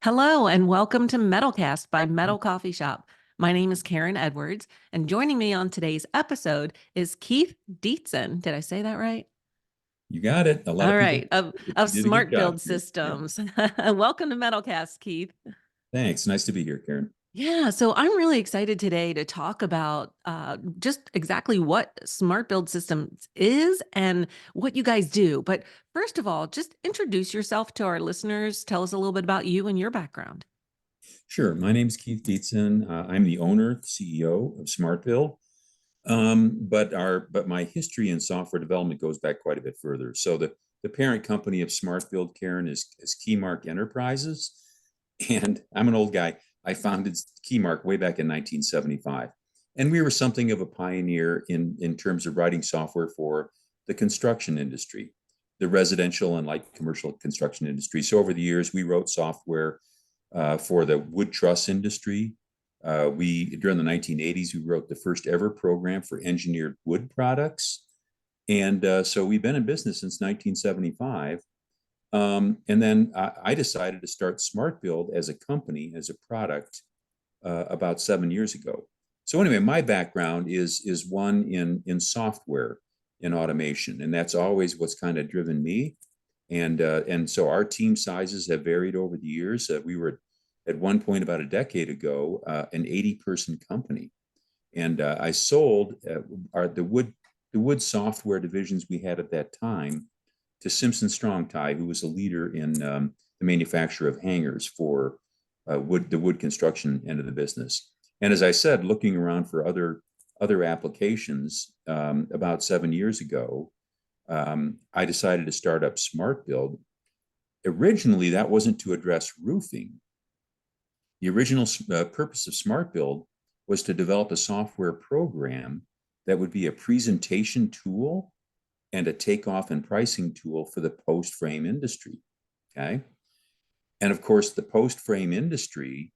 Hello and welcome to MetalCast by Metal Coffee Shop. My name is Karen Edwards, and joining me on today's episode is Keith Dietzen. Did I say that right? You got it. A lot All of people, right, of you did a good job. SmartBuild Yeah. Systems. Welcome to MetalCast, Keith. Thanks. Nice to be here, Karen. Yeah, so I'm really excited today to talk about just exactly what SmartBuild Systems is and what you guys do. But first of all, just introduce yourself to our listeners. Tell us a little bit about you and your background. Sure. My name's Keith Dietzen. I'm the owner, CEO of SmartBuild. But my history in software development goes back quite a bit further. So the parent company of SmartBuild, Karen, is Keymark Enterprises, and I'm an old guy. I founded Keymark way back in 1975, and we were something of a pioneer in terms of writing software for the construction industry, the residential and light commercial construction industry. So over the years, we wrote software for the wood truss industry. We during the 1980s, we wrote the first ever program for engineered wood products, and so we've been in business since 1975. And then I decided to start SmartBuild as a company, as a product, about 7 years ago. So anyway, my background is one in software, in automation, and that's always what's kind of driven me. And so our team sizes have varied over the years. We were at one point about a decade ago an 80-person company, and I sold the wood software divisions we had at that time to Simpson Strong-Tie, who was a leader in the manufacture of hangers for the wood construction end of the business. And as I said, looking around for other applications, about 7 years ago, I decided to start up SmartBuild. Originally, that wasn't to address roofing. The original purpose of SmartBuild was to develop a software program that would be a presentation tool and a takeoff and pricing tool for the post frame industry. Okay. And of course, the post frame industry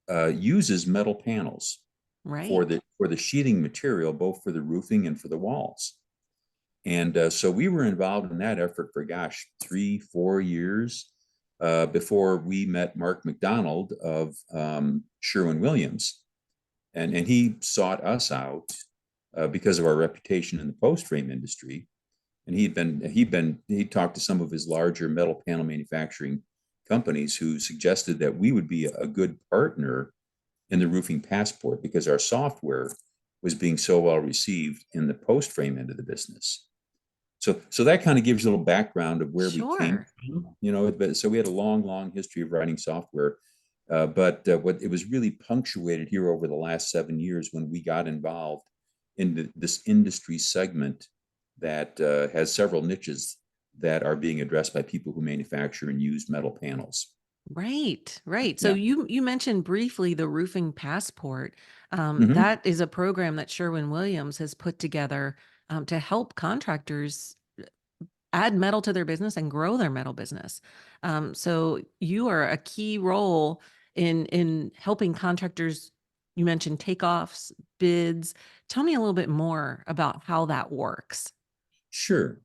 uses metal panels for Right. the sheathing material, both for the roofing and for the walls. And so we were involved in that effort for, gosh, 3-4 years before we met Mark McDonald of Sherwin-Williams. And he sought us out because of our reputation in the post frame industry. And he'd talked to some of his larger metal panel manufacturing companies who suggested that we would be a good partner in the roofing passport because our software was being so well received in the post frame end of the business. So that kind of gives you a little background of where we came Sure. from, But so we had a long history of writing software, but what it was really punctuated here over the last 7 years when we got involved in this industry segment that has several niches that are being addressed by people who manufacture and use metal panels. Right, right. So Yeah. you mentioned briefly the roofing passport. Mm-hmm. That is a program that Sherwin-Williams has put together to help contractors add metal to their business and grow their metal business. So you are a key role in helping contractors. You mentioned takeoffs, bids. Tell me a little bit more about how that works. Sure.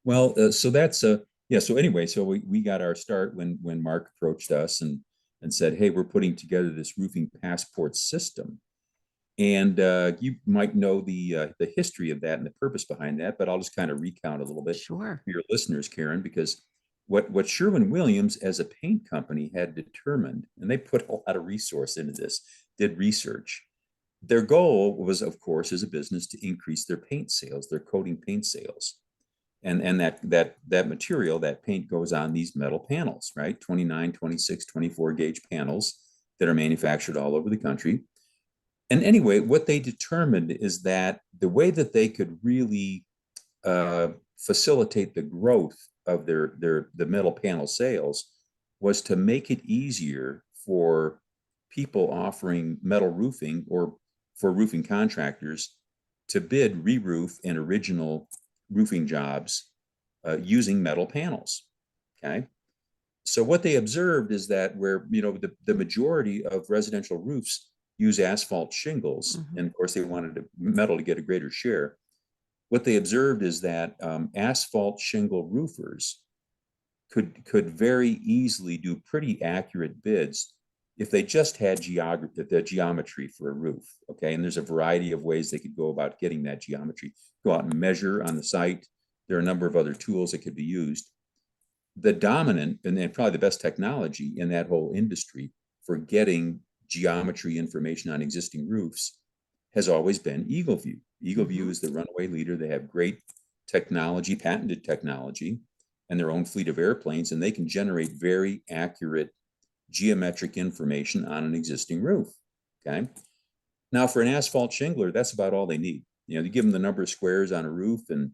Well, so that's yeah. So anyway, so we got our start when Mark approached us and said, "Hey, we're putting together this roofing passport system." And you might know the history of that and the purpose behind that, but I'll just kind of recount a little bit Sure. for your listeners, Karen, because what Sherwin-Williams as a paint company had determined, and they put a lot of resource into this, did research. Their goal was, of course, as a business to increase their paint sales, their coating paint sales. And that material, that paint goes on these metal panels, right? 29, 26, 24 gauge panels that are manufactured all over the country. And anyway, what they determined is that the way that they could really facilitate the growth of the metal panel sales was to make it easier for people offering metal roofing or for roofing contractors to bid re-roof and original roofing jobs using metal panels. Okay. So what they observed is that where the majority of residential roofs use asphalt shingles, Mhm. and of course they wanted metal to get a greater share. What they observed is that asphalt shingle roofers could very easily do pretty accurate bids if they just had the geometry for a roof. Okay, and there's a variety of ways they could go about getting that geometry. Go out and measure on the site. There are a number of other tools that could be used. The dominant and then probably the best technology in that whole industry for getting geometry information on existing roofs has always been EagleView. EagleView is the runaway leader. They have great technology, patented technology, and their own fleet of airplanes, and they can generate very accurate geometric information on an existing roof. Okay. Now, for an asphalt shingler, that's about all they need. You give them the number of squares on a roof, and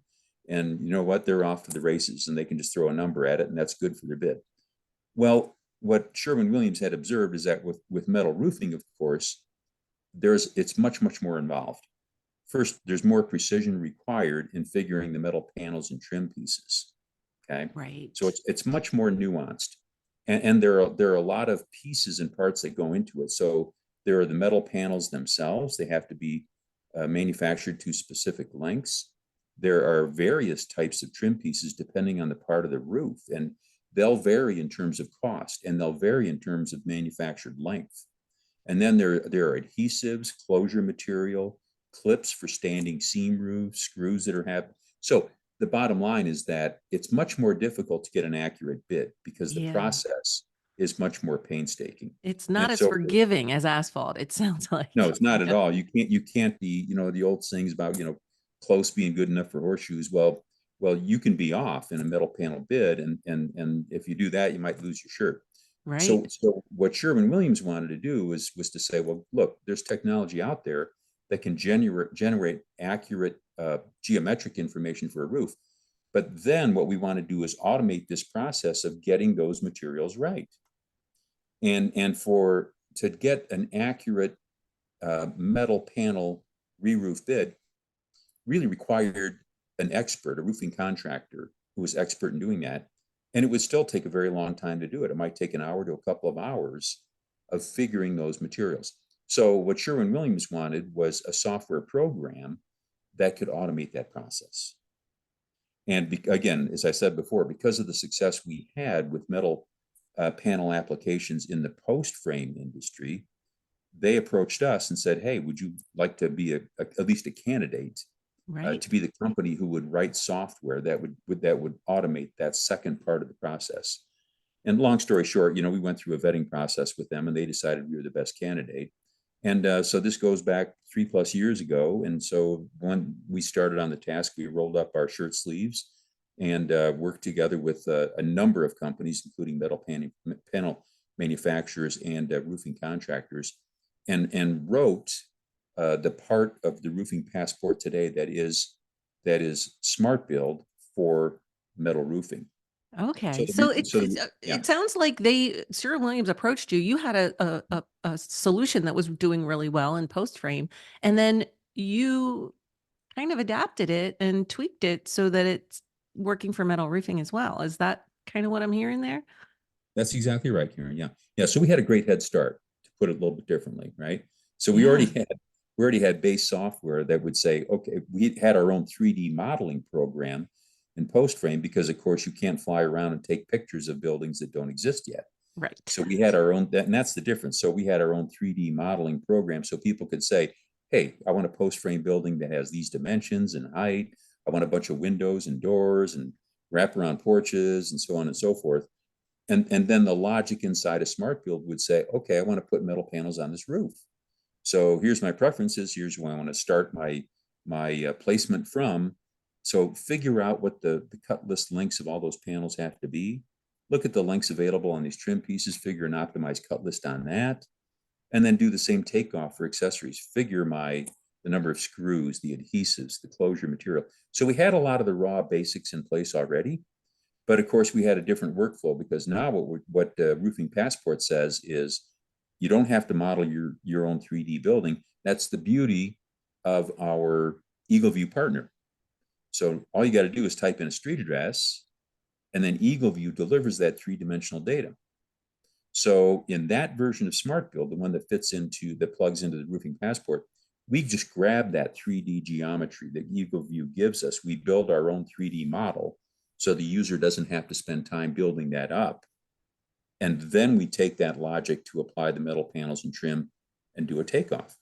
you know what? They're off to the races, and they can just throw a number at it, and that's good for their bid. Well, what Sherwin-Williams had observed is that with metal roofing, of course, it's much more involved. First, there's more precision required in figuring the metal panels and trim pieces. Okay, Right. so it's much more nuanced, and there are a lot of pieces and parts that go into it. So there are the metal panels themselves; they have to be manufactured to specific lengths. There are various types of trim pieces depending on the part of the roof, and they'll vary in terms of cost, and they'll vary in terms of manufactured length. And then there are adhesives, closure material, clips for standing seam roofs, screws that are so the bottom line is that it's much more difficult to get an accurate bid because the Yeah. process is much more painstaking. It's not And as so, forgiving as asphalt, it sounds like. no, it's not at Yeah. all. You can't be, the old sayings about, close being good enough for horseshoes. Well, you can be off in a metal panel bid, and if you do that, you might lose your shirt. So, Right. so what Sherwin-Williams wanted to do was to say, well, look, there's technology out there that can generate accurate geometric information for a roof. But then what we want to do is automate this process of getting those materials right. And to get an accurate metal panel re-roof bid really required an expert, a roofing contractor who was expert in doing that. And it would still take a very long time to do it. It might take an hour to a couple of hours of figuring those materials. So what Sherwin-Williams wanted was a software program that could automate that process. And again, as I said before, because of the success we had with metal panel applications in the post frame industry, they approached us and said, hey, would you like to be at least a candidate Right. to be the company who would write software that would automate that second part of the process? And long story short, we went through a vetting process with them, and they decided we were the best candidate. And so this goes back 3+ years ago. And so when we started on the task, we rolled up our shirt sleeves and worked together with a number of companies, including metal panel manufacturers and roofing contractors, and wrote the part of the roofing passport today that is SmartBuild for metal roofing. Okay. Yeah. It sounds like Sherwin-Williams approached you. You had a solution that was doing really well in post frame, and then you kind of adapted it and tweaked it so that it's working for metal roofing as well. Is that kind of what I'm hearing there? That's exactly right, Karen. Yeah. Yeah. So we had a great head start, to put it a little bit differently, right? So Yeah. we already had base software that would say, okay, we had our own 3D modeling program in post frame because of course you can't fly around and take pictures of buildings that don't exist yet. Right. So we had our own, and that's the difference. So we had our own 3D modeling program so people could say, hey, I want a post frame building that has these dimensions and height. I want a bunch of windows and doors and wraparound porches and so on and so forth. And then the logic inside of SmartBuild would say, okay, I want to put metal panels on this roof. So here's my preferences. Here's where I want to start my placement from. So figure out what the cut list lengths of all those panels have to be. Look at the lengths available on these trim pieces, figure an optimized cut list on that, and then do the same takeoff for accessories. Figure the number of screws, the adhesives, the closure material. So we had a lot of the raw basics in place already. But of course, we had a different workflow because now what Roofing Passport says is you don't have to model your own 3D building. That's the beauty of our EagleView partner. So all you got to do is type in a street address, and then EagleView delivers that three-dimensional data. So in that version of SmartBuild, the one that plugs into the Roofing Passport, we just grab that 3D geometry that EagleView gives us. We build our own 3D model so the user doesn't have to spend time building that up. And then we take that logic to apply the metal panels and trim and do a takeoff.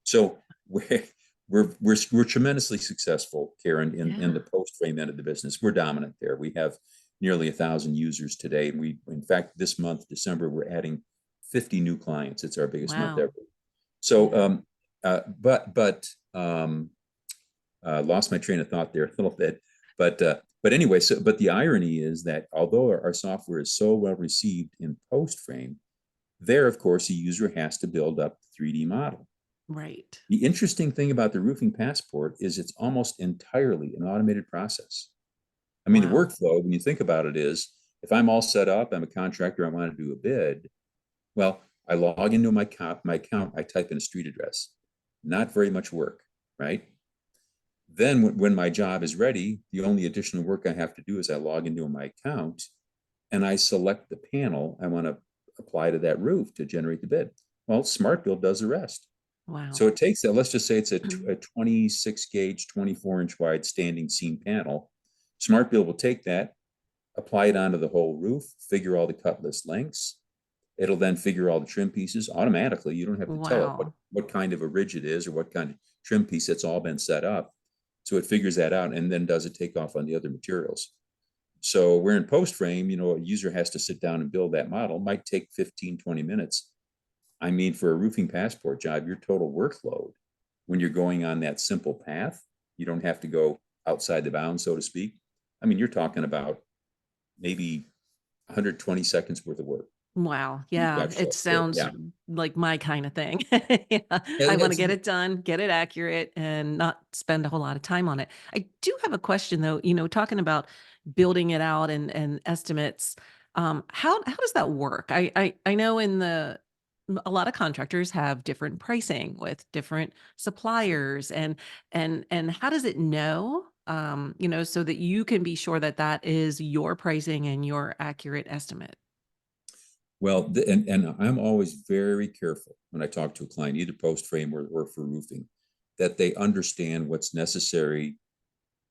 So we're tremendously successful, Karen, in Yeah. the post frame end of the business. We're dominant there. We have nearly 1,000 users today. And in fact, this month, December, we're adding 50 new clients. It's our biggest month Wow. ever. So, Yeah. lost my train of thought there a little bit. But anyway, but the irony is that although our software is so well received in post frame, there, of course, the user has to build up the 3D model. Right. The interesting thing about the roofing passport is it's almost entirely an automated process. I mean, the Wow. workflow, when you think about it, is if I'm all set up, I'm a contractor, I want to do a bid. Well, I log into my account, I type in a street address. Not very much work, right? Then when my job is ready, the only additional work I have to do is I log into my account and I select the panel I want to apply to that roof to generate the bid. Well, SmartBuild does the rest. Wow. So it takes that, let's just say it's a 26 gauge, 24-inch wide standing seam panel. SmartBuild will take that, apply it onto the whole roof, figure all the cut list lengths. It'll then figure all the trim pieces automatically. You don't have to tell it Wow. what kind of a ridge it is or what kind of trim piece. It's all been set up. So it figures that out and then does a takeoff on the other materials. So we're in post frame, a user has to sit down and build that model. It might take 15, 20 minutes. I mean, for a roofing passport job, your total workload when you're going on that simple path, you don't have to go outside the bounds, so to speak. I mean, you're talking about maybe 120 seconds worth of work. Wow. You've Yeah. got It sounds yeah. like my kind of thing. Yeah. I want to It's, get it done, get it accurate, and not spend a whole lot of time on it. I do have a question though, talking about building it out and estimates. How does that work? I know a lot of contractors have different pricing with different suppliers and how does it know so that you can be sure that that is your pricing and your accurate estimate? well, and I'm always very careful when I talk to a client, either post frame or for roofing, that they understand what's necessary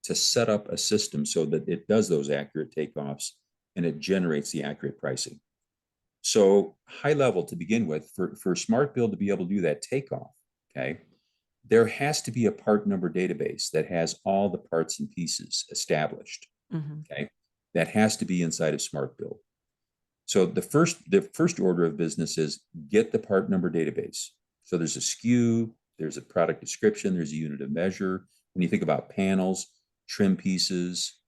to set up a system so that it does those accurate takeoffs and it generates the accurate pricing. So high level to begin with, for SmartBuild to be able to do that takeoff, okay, there has to be a part number database that has all the parts and pieces established, Hmm. okay? That has to be inside of SmartBuild. So the first order of business is get the part number database. So there's a SKU, there's a product description, there's a unit of measure. When you think about panels, trim pieces,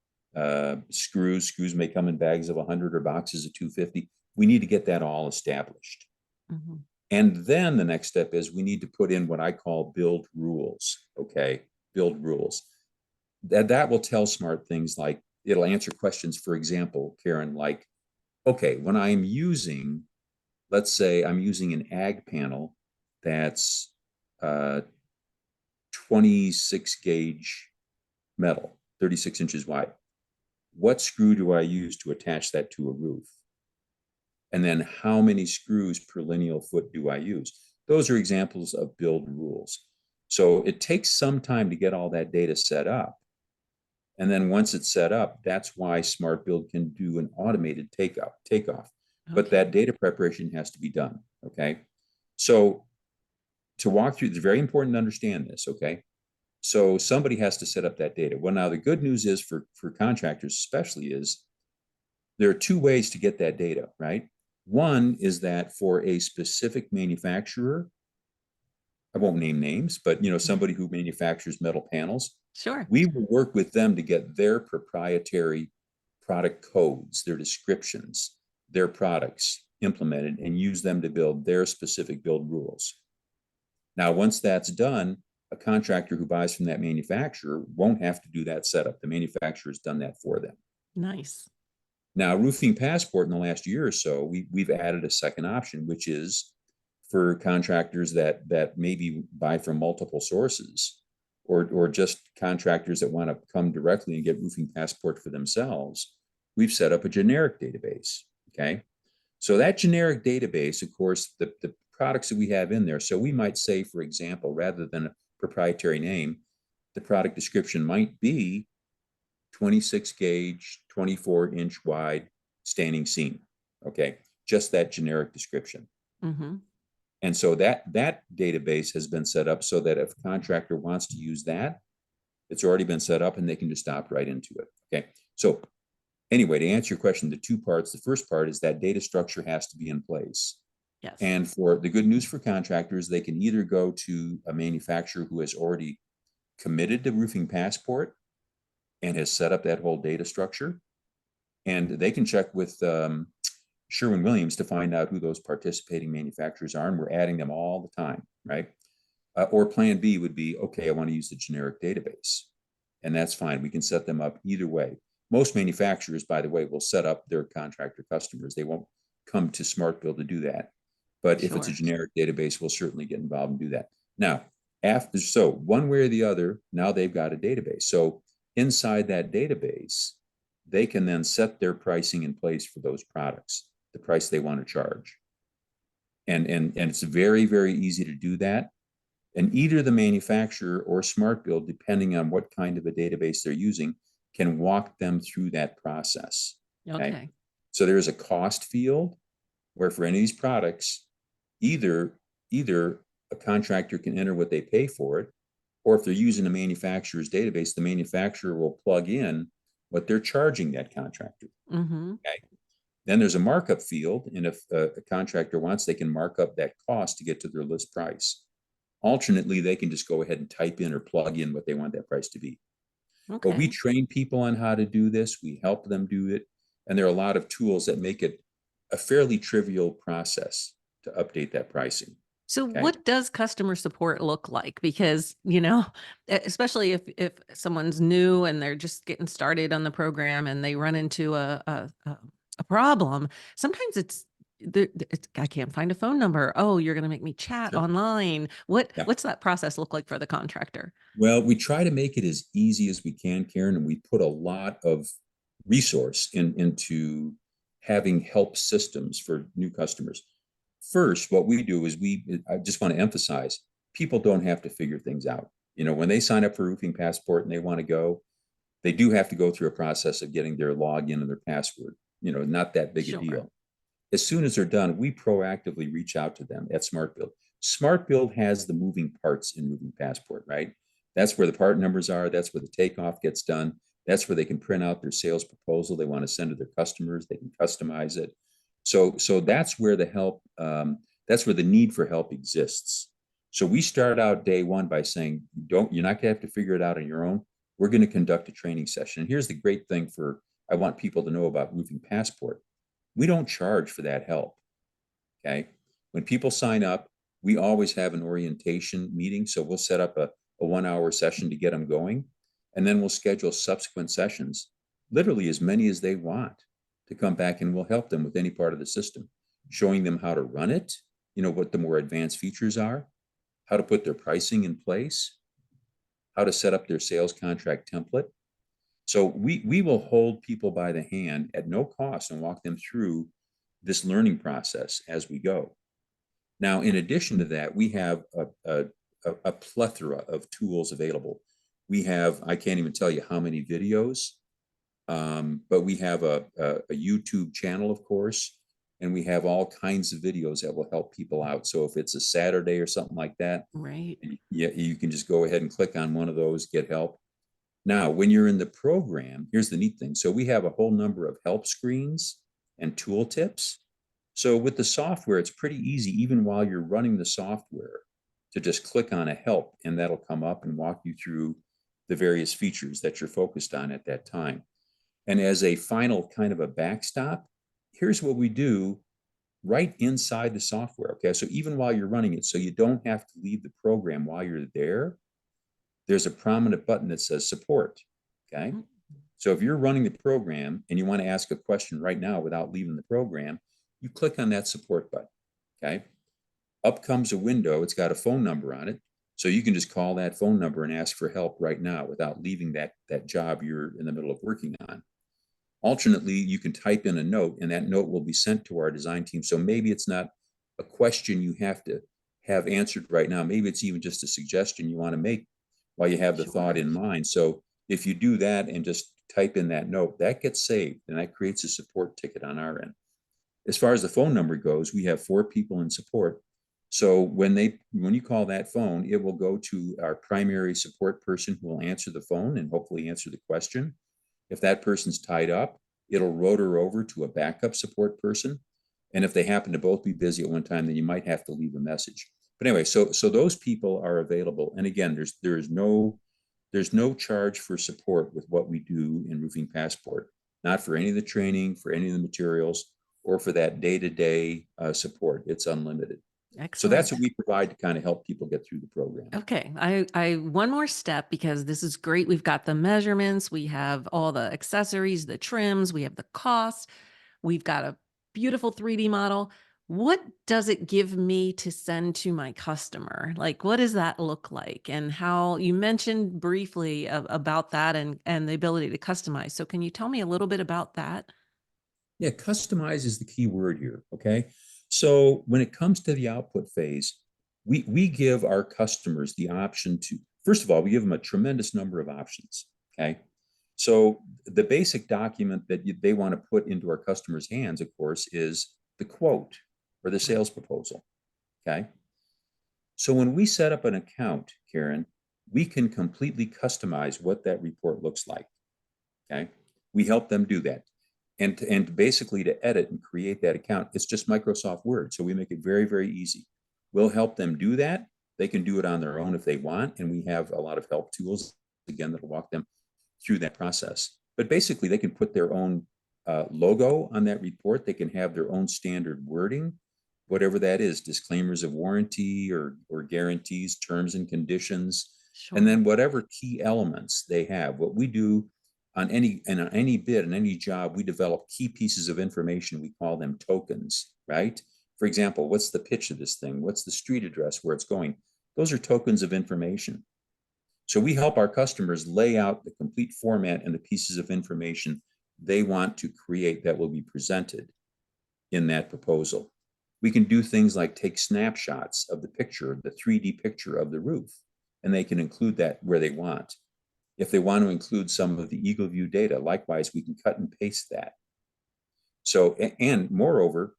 screws may come in bags of 100 or boxes of 250. We need to get that all established. Hmm. And then the next step is we need to put in what I call build rules. Okay, build rules. That will tell Smart things like it'll answer questions, for example, Karen, like, okay, when I'm using, let's say I'm using an ag panel that's 26 gauge metal, 36 inches wide. What screw do I use to attach that to a roof? And then how many screws per lineal foot do I use? Those are examples of build rules. So it takes some time to get all that data set up. And then once it's set up, that's why SmartBuild can do an automated takeoff. But Okay. that data preparation has to be done. Okay. So to walk through, it's very important to understand this. Okay. So somebody has to set up that data. Well, now the good news is for contractors, especially, is there are two ways to get that data, right? One is that for a specific manufacturer, I won't name names, but somebody who manufactures metal panels, Sure. we will work with them to get their proprietary product codes, their descriptions, their products implemented and use them to build their specific build rules. Now, once that's done, a contractor who buys from that manufacturer won't have to do that setup. The manufacturer's done that for them. Nice. Now, Roofing Passport in the last year or so, we've added a second option, which is for contractors that maybe buy from multiple sources, or just contractors that want to come directly and get Roofing Passport for themselves. We've set up a generic database. Okay, so that generic database, of course, the products that we have in there. So we might say, for example, rather than a proprietary name, the product description might be 26 gauge, 24-inch wide standing seam. Okay, just that generic description. Mm-hmm. And so that database has been set up so that if a contractor wants to use that, it's already been set up and they can just opt right into it. Okay, so anyway, to answer your question, the two parts, the first part is that data structure has to be in place. Yes. And for the good news for contractors, they can either go to a manufacturer who has already committed to Roofing Passport and has set up that whole data structure, and they can check with Sherwin-Williams to find out who those participating manufacturers are, and we're adding them all the time, right? Or plan B would be, okay, I want to use the generic database, and that's fine. We can set them up either way. Most manufacturers, by the way, will set up their contractor customers. They won't come to SmartBuild to do that. But if it's a Sure. generic database, we'll certainly get involved and do that. Now, so one way or the other, now they've got a database. So inside that database, they can then set their pricing in place for those products, the price they want to charge. And it's very, very easy to do that. And either the manufacturer or SmartBuild, depending on what kind of a database they're using, can walk them through that process. Okay. So there is a cost field where for any of these products, either a contractor can enter what they pay for it, or if they're using a manufacturer's database, the manufacturer will plug in what they're charging that contractor. Mm-hmm. Okay. Then there's a markup field, and if a contractor wants, they can mark up that cost to get to their list price. Alternately, they can just go ahead and type in or plug in what they want that price to be. But we Okay. train people on how to do this. We help them do it. And there are a lot of tools that make it a fairly trivial process to update that pricing. So Okay. what does customer support look like? Because, especially if someone's new and they're just getting started on the program and they run into a problem, sometimes it's I can't find a phone number. Oh, you're going to make me chat Sure. online. Yeah. What's that process look like for the contractor? Well, we try to make it as easy as we can, Karen, and we put a lot of resource into having help systems for new customers. First, what we do is I just want to emphasize, people don't have to figure things out. When they sign up for Roofing Passport and they want to go, they do have to go through a process of getting their login and their password, not that big a Sure. deal. As soon as they're done, we proactively reach out to them at SmartBuild. SmartBuild has the moving parts in Roofing Passport, right? That's where the part numbers are. That's where the takeoff gets done. That's where they can print out their sales proposal they want to send to their customers. They can customize it. So that's where the help, that's where the need for help exists. So we start out day one by saying, you're not gonna have to figure it out on your own. We're going to conduct a training session. And here's the great thing I want people to know about Roofing Passport. We don't charge for that help. Okay. When people sign up, we always have an orientation meeting. So we'll set up a 1-hour session to get them going. And then we'll schedule subsequent sessions, literally as many as they want, to come back, and we'll help them with any part of the system, showing them how to run it, what the more advanced features are, how to put their pricing in place, how to set up their sales contract template. So we will hold people by the hand at no cost and walk them through this learning process as we go. Now, in addition to that, we have a plethora of tools available. I can't even tell you how many videos, but we have a YouTube channel, of course, and we have all kinds of videos that will help people out. So if it's a Saturday or something like that, Right. yeah, you can just go ahead and click on one of those, get help. Now, when you're in the program, here's the neat thing. So we have a whole number of help screens and tool tips. So with the software, it's pretty easy, even while you're running the software, to just click on a help, and that'll come up and walk you through the various features that you're focused on at that time. And as a final kind of a backstop, here's what we do right inside the software. Okay, so even while you're running it, so you don't have to leave the program while you're there, there's a prominent button that says support. Okay. Mm-hmm. So if you're running the program and you want to ask a question right now without leaving the program, you click on that support button. Okay. Up comes a window. It's got a phone number on it. So you can just call that phone number and ask for help right now without leaving that job you're in the middle of working on. Alternately, you can type in a note, and that note will be sent to our design team. So maybe it's not a question you have to have answered right now. Maybe it's even just a suggestion you want to make while you have the thought in mind. So if you do that and just type in that note, that gets saved and that creates a support ticket on our end. As far as the phone number goes, we have 4 people in support. So when you call that phone, it will go to our primary support person who will answer the phone and hopefully answer the question. If that person's tied up, it'll rotor over to a backup support person. And if they happen to both be busy at one time, then you might have to leave a message. But anyway, so those people are available. And again, there's no charge for support with what we do in Roofing Passport, not for any of the training, for any of the materials, or for that day-to-day support. It's unlimited. So that's Excellent. what we provide to kind of help people get through the program. Okay. I one more step, because this is great. We've got the measurements, we have all the accessories, the trims, we have the cost, we've got a beautiful 3D model. What does it give me to send to my customer? Like, what does that look like? And how you mentioned briefly about that, and the ability to customize. So can you tell me a little bit about that? Yeah, customize is the key word here. Okay. So when it comes to the output phase, we give our customers the option to, first of all, we give them a tremendous number of options. Okay. So the basic document that they want to put into our customers' hands, of course, is the quote or the sales proposal. Okay. So when we set up an account, Karen, we can completely customize what that report looks like. Okay. We help them do that. And basically to edit and create that account, it's just Microsoft Word. So we make it very, very easy. We'll help them do that. They can do it on their own if they want. And we have a lot of help tools, again, that'll walk them through that process. But basically, they can put their own logo on that report. They can have their own standard wording, whatever that is, disclaimers of warranty or guarantees, terms and conditions, and Sure. then whatever key elements they have. What we do on any bid, on any job, we develop key pieces of information. We call them tokens, right? For example, what's the pitch of this thing? What's the street address where it's going? Those are tokens of information. So we help our customers lay out the complete format and the pieces of information they want to create that will be presented in that proposal. We can do things like take snapshots of the picture, the 3D picture of the roof, and they can include that where they want. If they want to include some of the Eagle View data, likewise, we can cut and paste that. So, and moreover,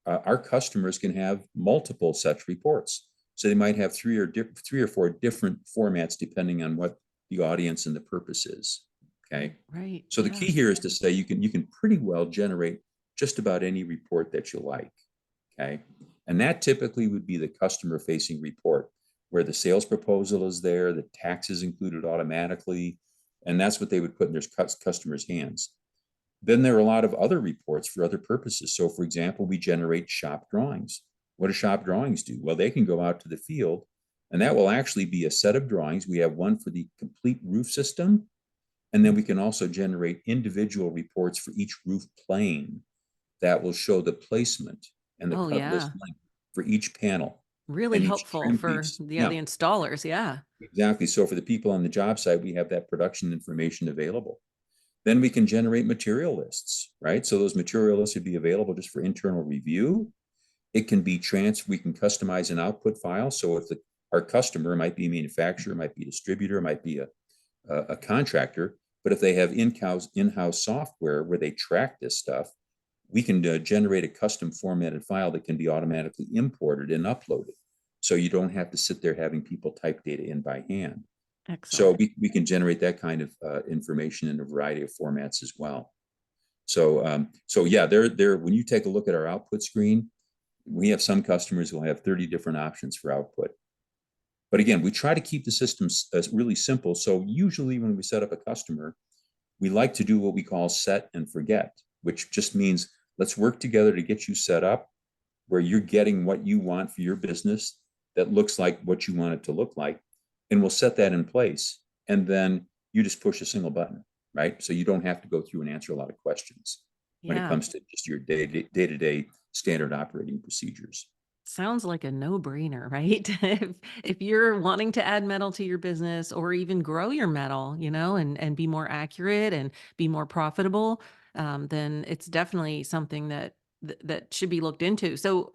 our customers can have multiple such reports. So they might have three or four different formats depending on what the audience and the purpose is. Okay. Right. So the Yeah. key here is to say you can pretty well generate just about any report that you like. Okay. And that typically would be the customer facing report where the sales proposal is there, the tax is included automatically, and that's what they would put in their customers' hands. Then there are a lot of other reports for other purposes. So for example, we generate shop drawings. What do shop drawings do? Well, they can go out to the field and that will actually be a set of drawings. We have one for the complete roof system. And then we can also generate individual reports for each roof plane that will show the placement and the Oh, cut list yeah. length for each panel Really and each helpful trim for piece. the Yeah, installers. Yeah. exactly. So for the people on the job site, we have that production information available. Then we can generate material lists, right? So those material lists would be available just for internal review. It can be we can customize an output file. So if our customer might be a manufacturer, might be a distributor, might be a contractor, but if they have in-house software where they track this stuff, we can generate a custom formatted file that can be automatically imported and uploaded. So you don't have to sit there having people type data in by hand. So Excellent. we can generate that kind of information in a variety of formats as well. So yeah, when you take a look at our output screen, we have some customers who will have 30 different options for output. But again, we try to keep the systems really simple. So usually when we set up a customer, we like to do what we call set and forget, which just means let's work together to get you set up where you're getting what you want for your business that looks like what you want it to look like. And we'll set that in place. And then you just push a single button, right? So you don't have to go through and answer a lot of questions when it Yeah. comes to just your day-to-day standard operating procedures. Sounds like a no-brainer, right? If you're wanting to add metal to your business or even grow your metal, and be more accurate and be more profitable, then it's definitely something that should be looked into. So,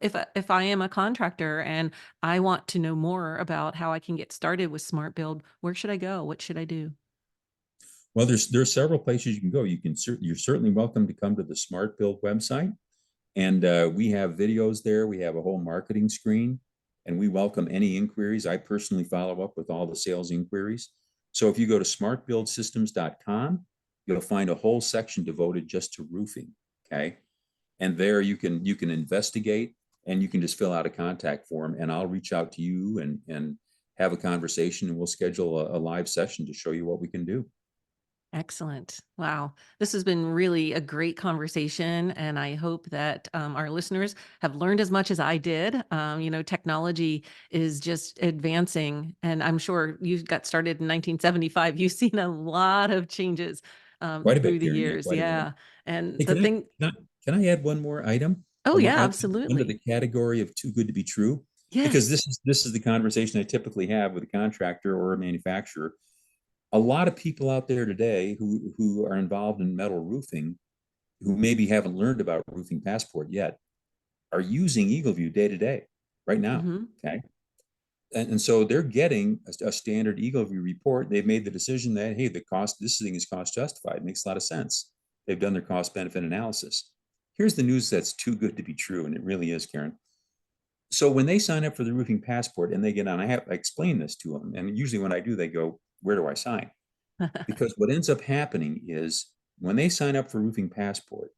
if I am a contractor and I want to know more about how I can get started with Smart Build, where should I go? What should I do? Well, there's several places you can go. You're certainly welcome to come to the Smart Build website, and we have videos there. We have a whole marketing screen, and we welcome any inquiries. I personally follow up with all the sales inquiries. So if you go to smartbuildsystems.com, you'll find a whole section devoted just to roofing. Okay, and there you can investigate, and you can just fill out a contact form, and I'll reach out to you and have a conversation, and we'll schedule a live session to show you what we can do. Excellent. Wow. This has been really a great conversation. And I hope that our listeners have learned as much as I did. Technology is just advancing. And I'm sure you got started in 1975. You've seen a lot of changes Quite a bit, through the Karen. Yeah, years. quite a bit. Yeah. And Hey, the thing, can I add one more item oh, yeah, under the absolutely. category of too good to be true? Because Yes. this is the conversation I typically have with a contractor or a manufacturer. A lot of people out there today who are involved in metal roofing, who maybe haven't learned about roofing passport yet, are using EagleView day to day, right now. Hmm. Okay. And so they're getting a standard EagleView report. They've made the decision that, hey, this thing is cost justified. It makes a lot of sense. They've done their cost benefit analysis. Here's the news that's too good to be true, and it really is, Karen. So when they sign up for the roofing passport and they get on, I explain this to them. And usually when I do, they go, where do I sign? Because what ends up happening is when they sign up for roofing passport,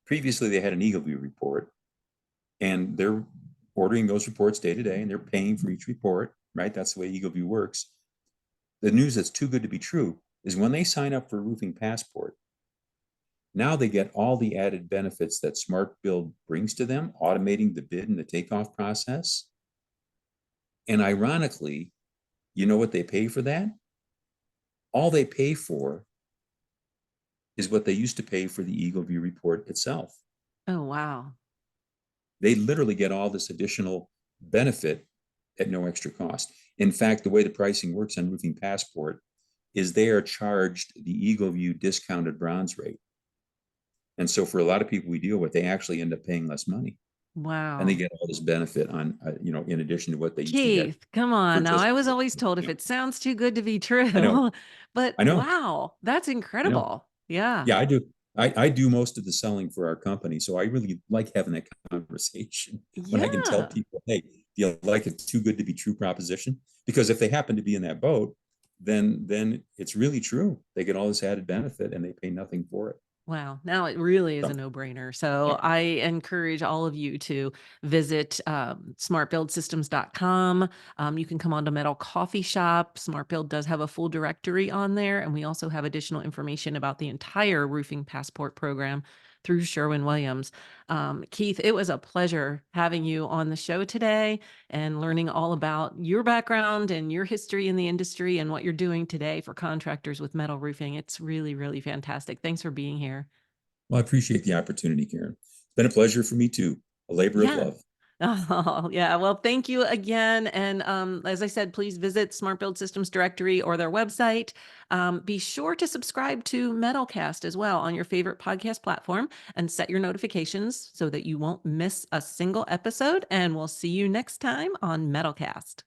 previously they had an EagleView report, and they're ordering those reports day to day, and they're paying for each report, right? That's the way EagleView works. The news that's too good to be true is when they sign up for roofing passport, now they get all the added benefits that Smart Build brings to them, automating the bid and the takeoff process. And ironically, you know what they pay for that? All they pay for is what they used to pay for the EagleView report itself. Oh, wow. They literally get all this additional benefit at no extra cost. In fact, the way the pricing works on Roofing Passport is they are charged the EagleView discounted bronze rate. And so for a lot of people we deal with, they actually end up paying less money, and they Wow. get all this benefit on, in addition to what they used to get Keith, come on. for Now, just. I was always told if Yeah, it sounds too good to be true, I know, but I know, wow, that's I know. incredible. Yeah. Yeah, I do. I do most of the selling for our company, so I really like having that conversation when I can tell Yeah. people, "Hey, do you like a too good to be true proposition?" Because if they happen to be in that boat, then it's really true. They get all this added benefit and they pay nothing for it. Wow. Now it really is a So, no-brainer. So yeah. I encourage all of you to visit smartbuildsystems.com. You can come on to Metal Coffee Shop. SmartBuild does have a full directory on there. And we also have additional information about the entire roofing passport program through Sherwin-Williams. Keith, it was a pleasure having you on the show today and learning all about your background and your history in the industry and what you're doing today for contractors with metal roofing. It's really, really fantastic. Thanks for being here. Well, I appreciate the opportunity, Karen. It's been a pleasure for me too. A labor of Yeah. love. Oh, yeah. Well, thank you again. And as I said, please visit Smart Build Systems directory or their website. Be sure to subscribe to MetalCast as well on your favorite podcast platform and set your notifications so that you won't miss a single episode. And we'll see you next time on MetalCast.